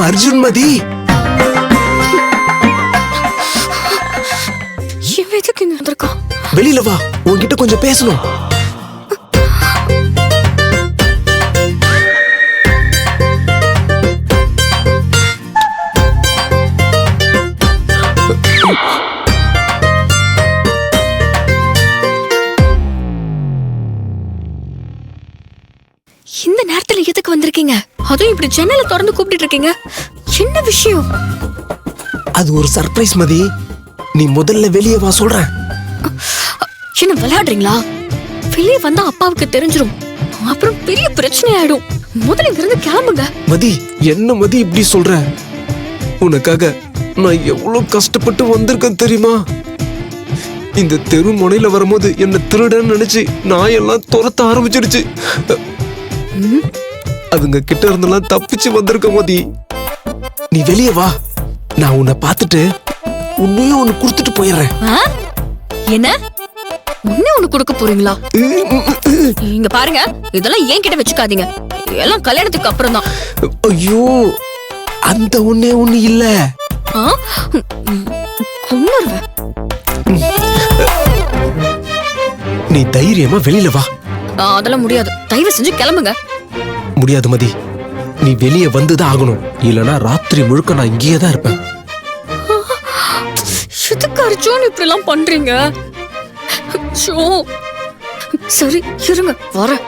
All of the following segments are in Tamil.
அர்ஜுன் மதி. எதுக்கு இங்க வந்திருக்கான்? வெளியில வா, உன்கிட்ட கொஞ்சம் பேசணும். இந்த நேரத்துல எதுக்கு வந்திருக்கீங்க? அதுவும் இப்படி ஜன்னல திறந்து கூப்பிட்டு இருக்கீங்க. என்ன விஷயம்? அது ஒரு சர்ப்ரைஸ் மதி. நீ முதல்ல வெளியே வா சொல்றேன். என்ன விளையாடுறீங்களா? வெளியே வந்தா அப்பாவுக்கு தெரிஞ்சிரும். அப்புறம் பெரிய பிரச்சனை ஆயிடும். முதல்ல இங்க இருந்து கிளம்புங்க. மதி, என்ன மதி இப்படி சொல்ற? உனக்காக நான் எவ்வளவு கஷ்டப்பட்டு வந்திருக்கேன் தெரியுமா? இந்த தெரு முனையில வரும்போது என்ன திருடன்னு நினைச்சு நாயெல்லாம் துரத்த ஆரம்பிச்சிருச்சு. அதுங்க கிட்ட இருந்தெல்லாம் தப்பிச்சு வந்திருக்க மதி. நீ வெளியே வா, நான் உன்னை பார்த்துட்டு உன்னையும் ஒண்ணு கொடுத்துட்டு போயிடுறேன். என்ன ஒண்ணு கொடுக்க போறீங்களா? இங்க பாருங்க, இதெல்லாம் ஏன் கிட்ட வச்சுக்காதீங்க. எல்லாம் கல்யாணத்துக்கு அப்புறம் தான். ஐயோ, அந்த ஒண்ணே ஒண்ணு இல்ல. நீ தைரியமா வெளியில வா. அதெல்லாம் முடியாது. தயவு செஞ்சு கிளம்புங்க. முடியாது மதி, நீ வெளியே வந்துதான் ஆகணும். இல்லனா ராத்திரி முழுக்க நான் இங்கேயே தான் இருப்பேன். எதுக்கு அர்ஜுன் இப்படி எல்லாம் பண்றீங்க? சரி இருங்க, வரேன்.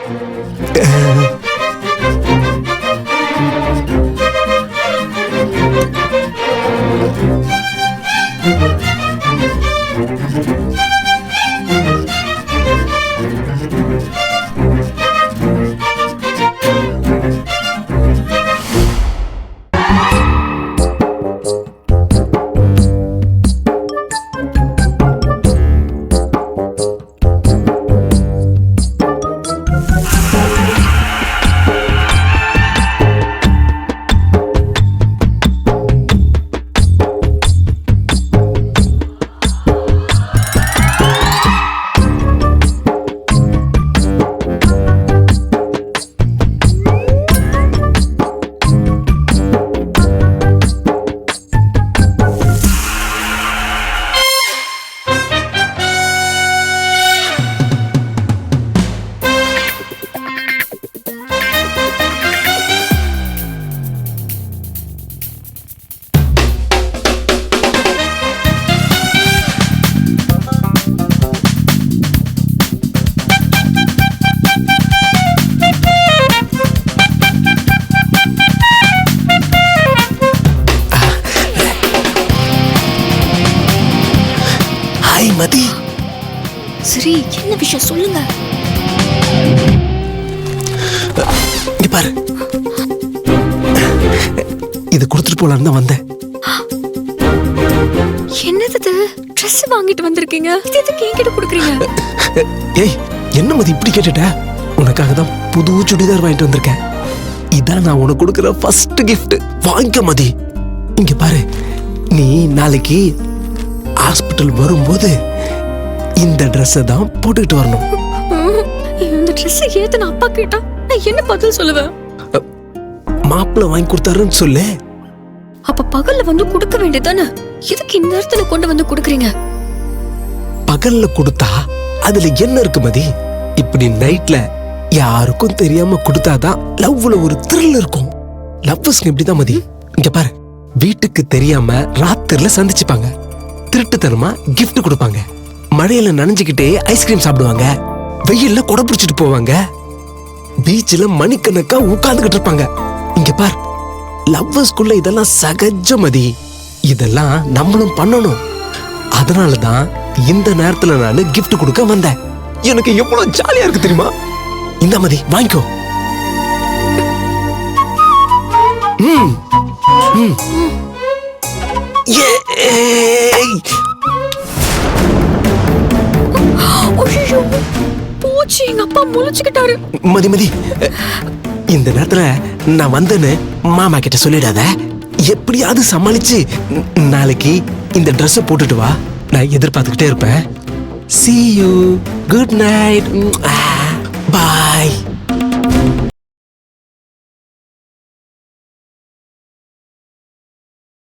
மதி, சரி என்ன விஷயம் சொல்லுங்க. இங்க பாரு, இது கொடுத்துட்டு போலான்னு தான் வந்தேன். என்னது? ட்ரெஸ் வாங்கிட்டு வந்திருக்கீங்க. இது எதுக்கு என்கிட்ட கொடுக்குறீங்க? ஏய், என்ன மதி இப்படி கேட்டுட்ட? உனக்காக தான் புது சுடிதார் வாங்கிட்டு வந்திருக்கேன். இதான் நான் உனக்கு கொடுக்குற ஃபர்ஸ்ட் கிஃப்ட். வாங்கிக்க மதி. இங்க பாரு, நீ நாளைக்கு ஹாஸ்பிட்டல் வரும்போது இந்த ட்ரெஸ்ஸை தான் போட்டுக்கிட்டு வரணும். இந்த ட்ரெஸ் ஏத்து நான் அப்பா கேட்டா நான் என்ன பதில் சொல்லுவேன்? மாப்பிள்ள வாங்கி கொடுத்தாருன்னு சொல்லு. அப்ப பகல்ல வந்து கொடுக்க வேண்டியதானே? எதுக்கு இந்த நேரத்துல கொண்டு வந்து கொடுக்குறீங்க? பகல்ல கொடுத்தா அதுல என்ன இருக்கு மதி? இப்படி நைட்ல யாருக்கும் தெரியாம கொடுத்தாதான் லவ்ல ஒரு த்ரில் இருக்கும். லவ்வர்ஸ்க்கு இப்படிதான் மதி. இங்க பாரு, வீட்டுக்கு தெரியாம ராத்திரில சந்திச்சுப்பாங்க. திருட்டுத்தனமா கிஃப்ட் கொடுப்பாங்க. மழையில நனைஞ்சுக்கிட்டே ஐஸ்கிரீம் சாப்பிடுவாங்க. வெயில்ல கொடை பிடிச்சிட்டு போவாங்க. பீச்ல மணிக்கணக்கா உட்கார்ந்துகிட்டு இருப்பாங்க. இங்க பார், லவ்வர்ஸ்குள்ள இதெல்லாம் சகஜ மதி. இதெல்லாம் நம்மளும் பண்ணணும். அதனாலதான் இந்த நேரத்துல நான் கிஃப்ட் கொடுக்க வந்தேன். எனக்கு எவ்வளவு ஜாலியா இருக்கு தெரியுமா? இந்த மதி வாங்கிக்கோ. போச்சு, எங்க அப்பா முழிச்சுக்கிட்டாரு. மதி மதி, இந்த நேரத்துல நான் வந்தேன்னு மாமா கிட்ட சொல்லிடாத. எப்படியாவது சமாளிச்சு நாளைக்கு இந்த ட்ரெஸ் போட்டுட்டு வா. நான் எதிர்பார்த்துக்கிட்டே இருப்பேன். See you. Good night. Bye.